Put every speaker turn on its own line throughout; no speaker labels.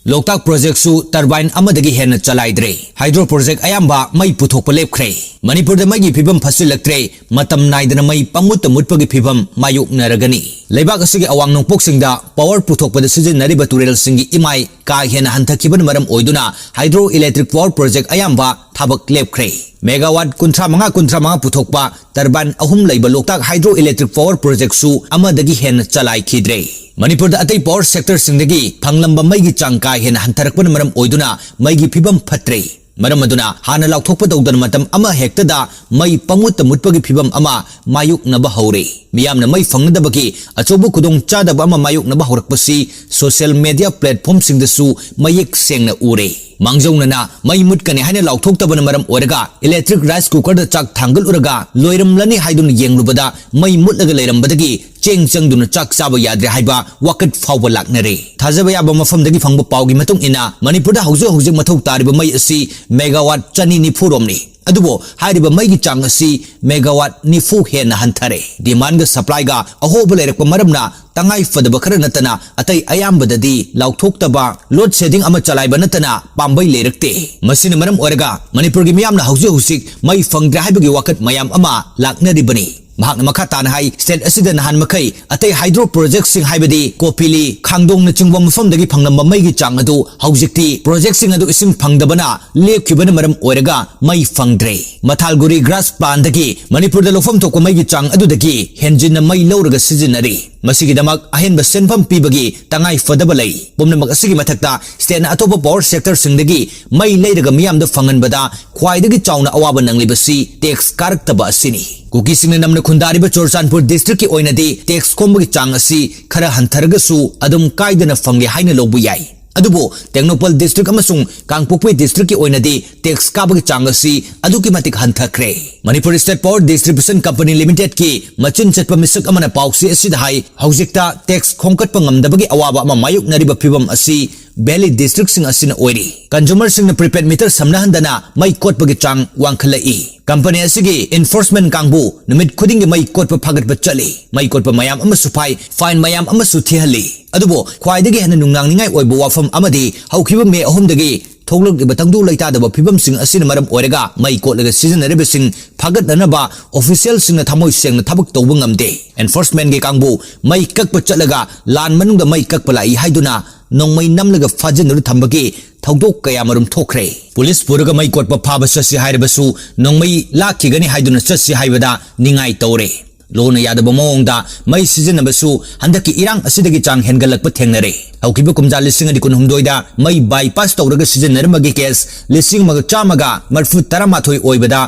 Loktak projectsu turbine amadagi henna chalaidre hydro project ayamba mai puthokpa lepkhre Manipurda mai gi fivam phasilaktre matam naidana mai pangmutta mutpagi fivam mayoknaragani leibak asigi awang nongpok singda power puthokpada sijinari baturel singi imai ka henna hanthakhiban maram oiduna hydro electric power project ayamba thabak lepkhre megawatt kuntra manga puthokpa turbine ahum leiba Loktak hydro electric power project su amadagi henna chalai khidre Manipurda atai power sector singdagi phanglamba maigi changka henna hantarakpan maram oiduna maigi fivam phatre maram aduna hana laukthokpa dawdan matam ama hektada mai pangmutta mutpagi fivam ama mayoknaba hore miyamna mai fangnadabagi achobu khudong chadaba ama mayoknaba horakpasi social media platform singdasu mayek sengna ure mangjongna mai mutkani haina laukthoktabana maram oraga electric rice cooker da chak thangal uraga loiramlani haidun yenglubada mai mutlaga leirambadagi cheng changduna chak chaba yadre haiba wakat fawba laknare thajaba yaba mafamdagi fangba pawgi matung ina Manipurda hauju mathau tariba mai asi megawatt chani ni phuromni adubo hairiba maigi chang asi megawatt nifu henna hanthare demand ga supply ga ahoba leirakpa maramna tangai fadaba khara natana atai ayambadadi laukthokhtaba load shedding ama chalaiba natana pambai leirakte masina maram oraga Manipur gi miyamna hauju husik mai fangdra haibagi wakat mayam ama laknaribani mahakna makha tan hai state asida nahan makai atai hydro project sing haibadi kopili khangdong na chingwa mafamdagi phangnamba maigi chang adu haujikti project sing adu ising phangdabana lepkhibana maram oiraga mai phangdre mathalguri grass pandagi Manipurda lofam thokwa maigi chang adudagi henjinna mai lawraga sijinari masigidamak ahenba senfam pibagi tangai fadaba lei bomnamak asigi mathakta state na atopa power sector singdagi mai leiraga miyamda phanganbada khwaidagi chawna awaba nanglibasi tax karaktaba asini kuki singna namna khundariba Chorchanpur district ki oinadi tax khombagi chang asi khara hantaragasu adum kaidana phangge haina lobu yai adubo Technopal district amasung Kangpokpi district ki oinadi tax kabagi chang asi aduki matik hanthakre Manipur State Power Distribution Company Limited ki machin chatpa misak amana pauksi asida hai haujikta tax khongkatpa ngamdabagi awaba ama mayoknariba fivam asi Valley district sing asina oiri consumer sing na prepaid meter samnahandana mai kotpagi chang wangkhalai company asigi enforcement kangbu numit khuding mai kotpa phagatpa chali mai kotpa mayam ama sufai fine mayam ama suthihali adubo khwaidagi hena nungnang ningai oibo wafam amadi haukhiba me ahumdagi thoglok batangdu leitadaba fivam sing asina maram oiraga mai kotlaga seasonariba sing phagatnanaba official sing na thamoi sengna thabak tawba ngamde enforcement ge kangbu mai kakpa chalaga lan manungda mai kakpa lai haiduna nongmai namlaga fajanuru thambagi thawdok kaya marum thokre police puraga mai kotpa phaba chasi hairebasu nongmai lakhigani haiduna chasi haibada ningai tawre lona yadaba mongda mai sijenabasu handaki irang asidagi chang hengalakpa thengnare haukiba kumja lising adi kunhumdoida mai bypass tawraga sijenarmagi case lising maga chamaga marfu taramathoi oibada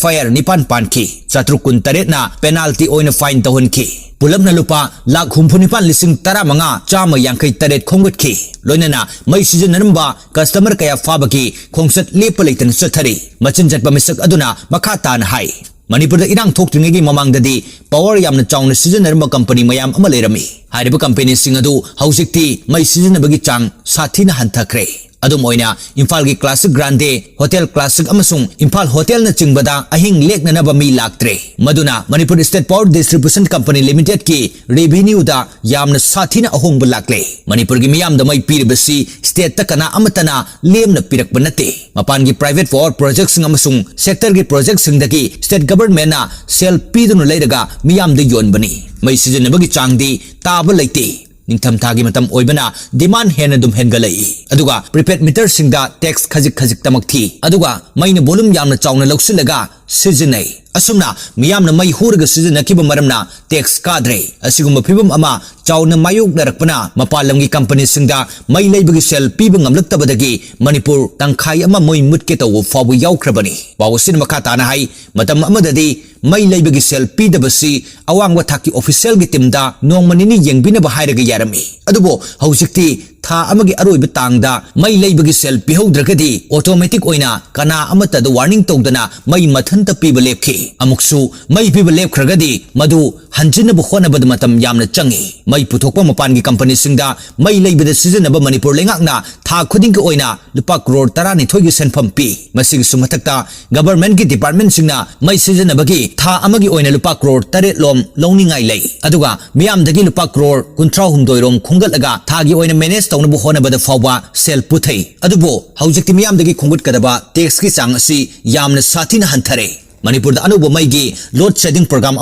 FIR nipan panki chatrukun taret na penalty oina fine tawhanki pulapna lupa lakh humphunipan lising taramanga chama yangkai taret khonggatki loinana mai sijenarmba customer kaya fabaki khongsat lepa leitan chathari machin jatpa misak aduna makha tan hai Manipurda irang thoktringegi mamangdadi power yamna chawna sijenarma company mayam ama leirami hariba company sing adu haujikti mai sijenabagi chang sathina hanthakre adum oina Imphal gi Classic Grande Hotel Classic amasung Imphal Hotel na chingbada ahing leknanaba mi laktre maduna Manipur State Power Distribution Company Limited ki revenue da yamna sathina ahongba lakle Manipur gi miyam da mai piribasi state ta kana amatana lemna pirakba nate mapan gi private power projects amasung sector gi projects singdagi state government na sel pidunu leiraga miyam da yonbani mai sijenabagi changdi taba leite Ningtham thagi matam oibana demand henna dum hengalai aduga prepaid meter singda tax khajik tamak thi aduga maina volume yamna chawna lausilaga sijenai asumna miyamna mai hurga sijenakiba maramna tax kadre asigumba phibam ama chawna mayoknarakpana mapalamgi company singda mai leibagi sel piba ngamlaktabadagi Manipur tangkhai ama moi mutke taw fabu yaukrabani wawasin makha tana hai matam amadadi mai leibagi sel pidabasi awangwa thaki official gi timda nongmanini yengbinaba hairaga yarami adubo haujikti tha amagi aroiba tangda mai leibagi sel pihaudragadi automatic oina kana amata da warning tawdana mai mathanta piba lepki amuksu mai piba lepkhragadi madu hanjinaba khonabad matam yamna changi mai puthokpa mapan gi company singda mai leibada sijenaba Manipur lengakna tha khuding gi oina lupa crore 12 gi senpham pi masigi sumathakta government gi department singna mai sijenabagi tha amagi oina lupa crore 8 lom longningai lei aduga miyam dagi lupa crore 13 rom khungalaga tha gi oina manage तौनबु होनबद फावबा सेल पुथै अदुबो हौजिक्ति मियामदगी खुंगुटकदबा tax की चांग असि यामना साथिना हंथरे मणिपुर अनुभव मई लोड शेडिंग प्रोग्राम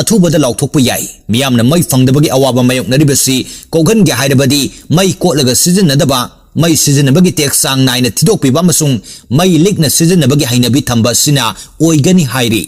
अथुबद लौथोप याई मियामना मई फंगदबगी अवाबा मायोक्नरिबसि कोगनगे हाइरबदी मई कोटलग सिजनदबा मई सिजनबगी टैक्स चांग नाइना थिदोकपिबा अमसुंग मई लिकना सिजनबगी हाइनबी थंबा सिना ओइगनी हाइरी।